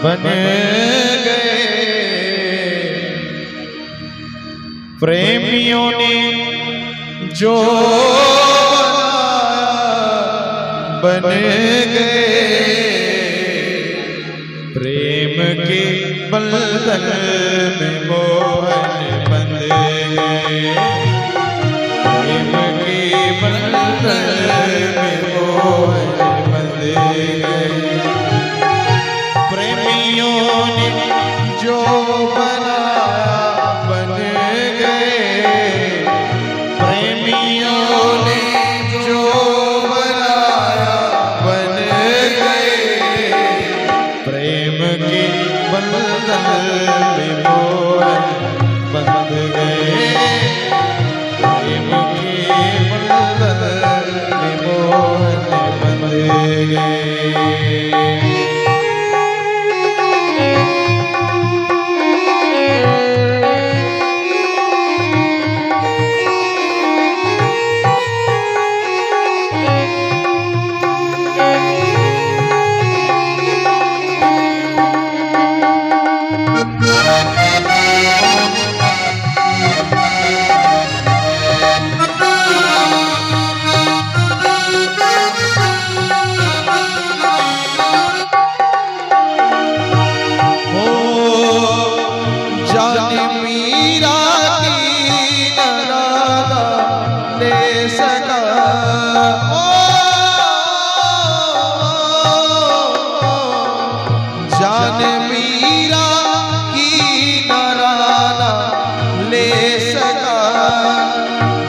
बन गए। प्रेमियों ने जो बन गए, प्रेम के बंधन में मोहन बंध गए। प्रेम के बंधन में मोहन बंध गए। प्रेमियों ने जो बनाया बन गए। प्रेमियों ने जो बनाया बन गए। प्रेम के बंधन में मोहन बंध गए। प्रेम के बंधन में मोहन बंध गए।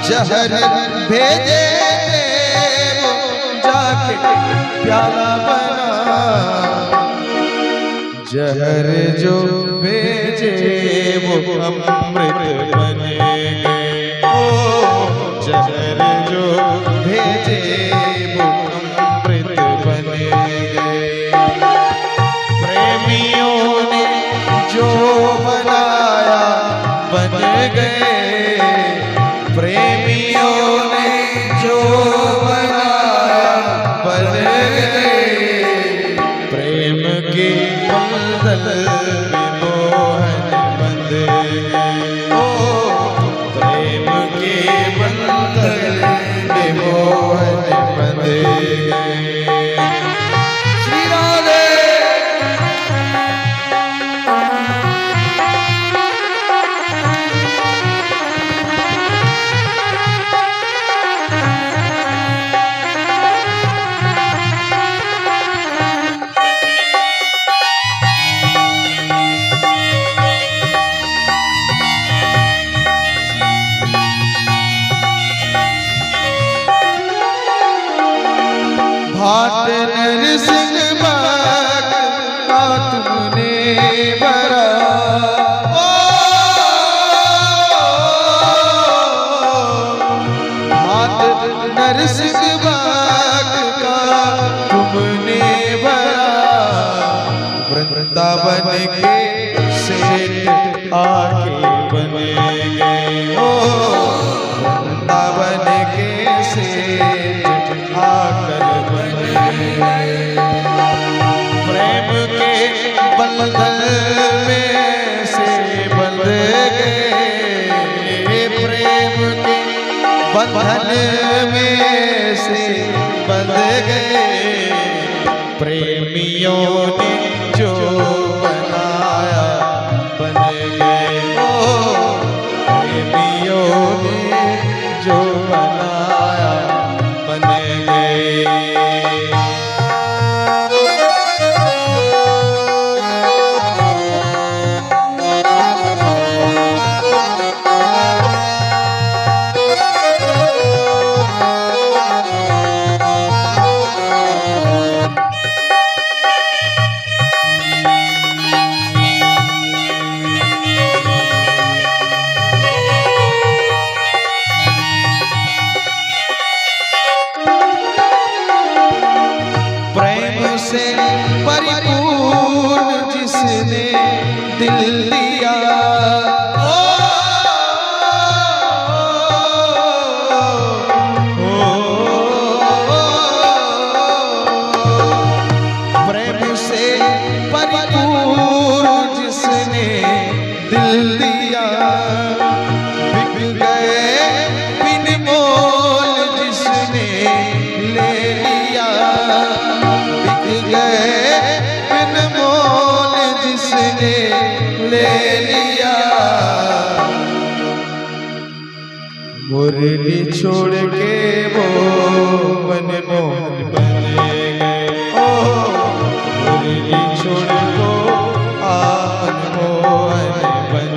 जहर भेजे वो जाके प्याला बना। जहर जो भेजे वो अमृत बन गए। ओ जहर जो भेजे वो अमृत बन गए। प्रेमियों ने जो बनाया बन गए। प्रेमियों ने जो बनाया बन गए। प्रेम के बंधन में मोहन बंध गए। ओ प्रेम के बंधन में मोहन बंध गए। श्री राधे। भाट नरसिंह बाग का तुमने भरा। ओ भाट नरसिंह बाग का तुमने भरा। वृंदावन के सेठ आके बन गए। ओ वृंदावन के सेठ आकर बन गए। प्रेम के बंधन में से बंध गए। प्रेम के बंधन में से बंध गए। प्रेमियों ने जो बनाया बन गए। ओ प्रेमियों ने जो बनाया बन गए। से परिपूर्ण जिसने दिल दिया। प्रेम से परिपूर्ण जिसने दिल दिया, बिक गए बिन मोल जिसने ले लिया, बिक गए बिन मोल जिसने ले लिया। मुरली छोड़ के वो मनमोहन बन गए, ओ मुरली छोड़ को मनमोहन बन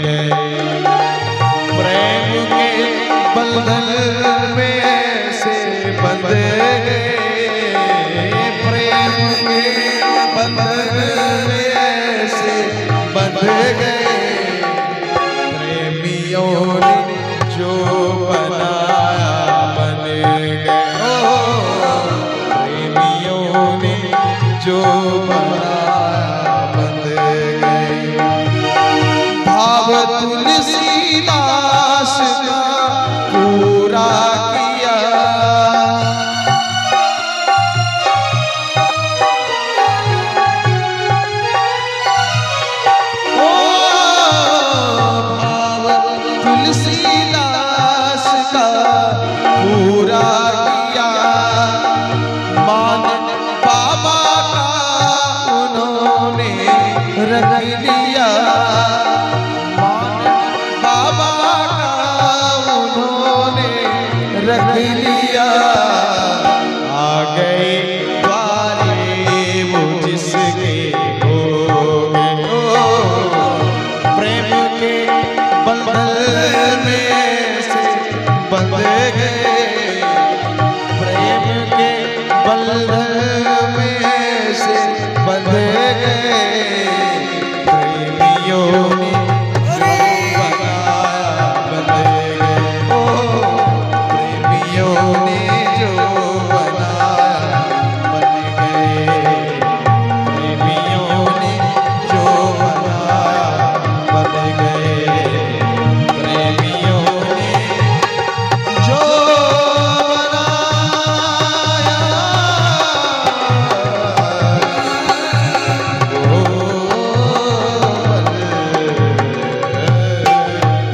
गए। प्रेम के बंधन में से बंध गए, प्रेम के बंधन में से बंध गए। प्रेमियों ने जो बनाया बन गए, प्रेमियों ने जो बनाया बन गए। भाव तुलसीदास का पूरा किया, तुलसीदास का पूरा किया। मान बाबा का उन्होंने रख लिया, मान बाबा का उन्होंने रख लिया। आ गए द्वारे वो जिसके हो गए, प्रेम के बंधन में से बंध गए, प्रेम के बंधन